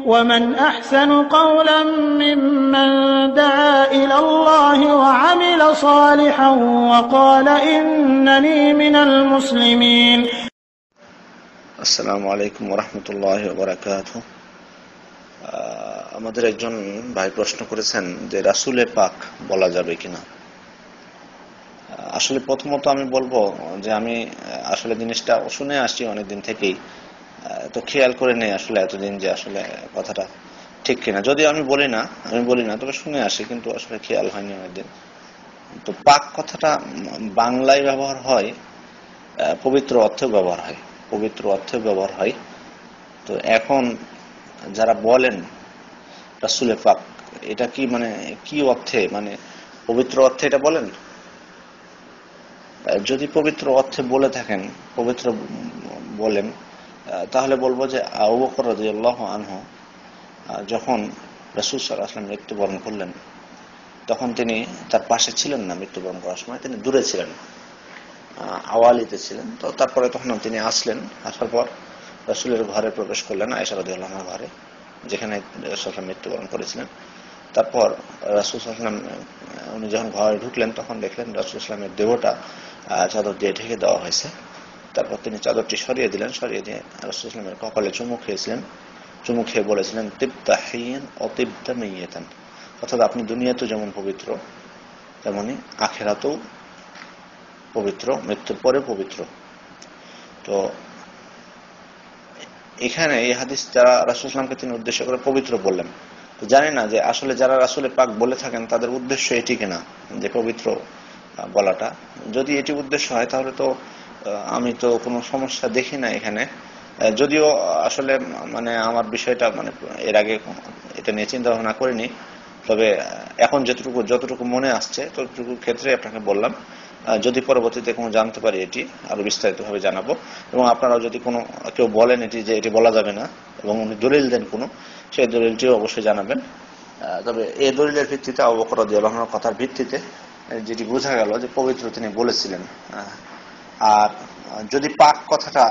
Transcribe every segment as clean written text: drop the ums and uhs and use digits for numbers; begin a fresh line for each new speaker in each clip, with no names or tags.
ومن أحسن قولا ممن دعا إلى الله وعمل صالحا وقال إنني من المسلمين.
আসসালামু আলাইকুম ওয়া রাহমাতুল্লাহি ওয়া বারাকাতুহু। আমাদের একজন ভাই প্রশ্ন করেছেন যে রাসূলে পাক বলা যাবে কিনা। আসলে প্রথমত আমি বলবো যে আমি আসলে জিনিসটা শুনে আসছি অনেকদিন থেকেই, তো খেয়াল করে নেই আসলে এতদিন যে আসলে কথাটা ঠিক কিনা। যদিও আমি বলি না, তবে শুনে আসি, কিন্তু আসলে খেয়াল হয়নি অনেকদিন। তো পাক কথাটা বাংলায় ব্যবহার হয়, পবিত্র অর্থে ব্যবহার হয়। তো এখন যারা বলেন রাসূলে পাক, এটা কি মানে কি অর্থে, মানে পবিত্র অর্থে এটা বলেন? যদি পবিত্র অর্থে বলে থাকেন, পবিত্র বলেন, তাহলে বলবো যে আবু বকর রাদিয়াল্লাহু আনহু যখন রাসূল সাল্লাল্লাহু আলাইহি ওয়াসাল্লাম মৃত্যুবরণ করলেন, তখন তিনি তার পাশে ছিলেন না। মৃত্যুবরণ করার সময় তিনি দূরে ছিলেন, আওয়ালিতে ছিলেন। তো তারপরে তখন তিনি আসার পর রাসূলের ঘরে প্রবেশ করলেন, আয়েশা রাদিয়াল্লাহু আনহার ঘরে, যেখানে রাসূল মৃত্যুবরণ করেছিলেন। তারপর রাসূল সাল্লাল্লাহু আলাইহি ওয়াসাল্লাম উনি যখন ঘরে ঢুকলেন, তখন দেখলেন রাসূল সাল্লাল্লাহু আলাইহি ওয়াসাল্লামের দেহটা চাদর দিয়ে ঢেকে দেওয়া হয়েছে। তারপর তিনি চাদরটি সরিয়ে দিয়ে রাসূল সাল্লাল্লাহু আলাইহি ওয়াসাল্লামের কপালে চুমু খেয়েছিলেন। চুমু খেয়ে বলেছিলেন, তিবতা হিয়ান ও তিবতা মাইয়াতান, অর্থাৎ আপনি দুনিয়াতেও যেমন পবিত্র, তেমনি আখিরাতেও পবিত্র, মৃত্যুর পরে পবিত্র। তো এখানে এই হাদিস যারা রাসূল সাল্লাল্লাহু আলাইহি ওয়াসাল্লামকে তিনি উদ্দেশ্য করে পবিত্র বললেন, তো জানি না যে আসলে যারা রাসূলে পাক বলে থাকেন তাদের উদ্দেশ্য এটি কিনা, যে পবিত্র বলাটা। যদি এটি উদ্দেশ্য হয় তাহলে তো আমি তো কোনো সমস্যা দেখি না এখানে। যদিও আসলে মানে আমার বিষয়টা মানে এর আগে এটা নিয়ে চিন্তা ভাবনা করিনি, তবে এখন যতটুকু মনে আসছে ততটুকু ক্ষেত্রে আপনাকে বললাম। যদি পরবর্তীতে কোনো জানতে পারি এটি আরো বিস্তারিতভাবে জানাবো। এবং আপনারা যদি কোনো কেউ বলেন যে এটি বলা যাবে না এবং উনি দলিল দেন কোনো, সেই দলিলটিও অবশ্যই জানাবেন। তবে এই দলিলের ভিত্তিতে আবু বকর রাদিয়াল্লাহু আনহুর কথার ভিত্তিতে যেটি বোঝা গেল যে পবিত্র তিনি বলেছিলেন। আর যদি পাক কথাটা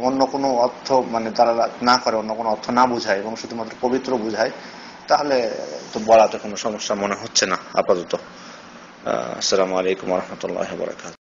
অন্য কোনো অর্থ মানে তারা না করে, অন্য কোনো অর্থ না বুঝায় এবং শুধুমাত্র পবিত্র বুঝায়, তাহলে তো বলাতে কোনো সমস্যা মনে হচ্ছে না আপাতত। আসসালামু আলাইকুম ওয়া রাহমাতুল্লাহি ওয়া বারাকাতুহু।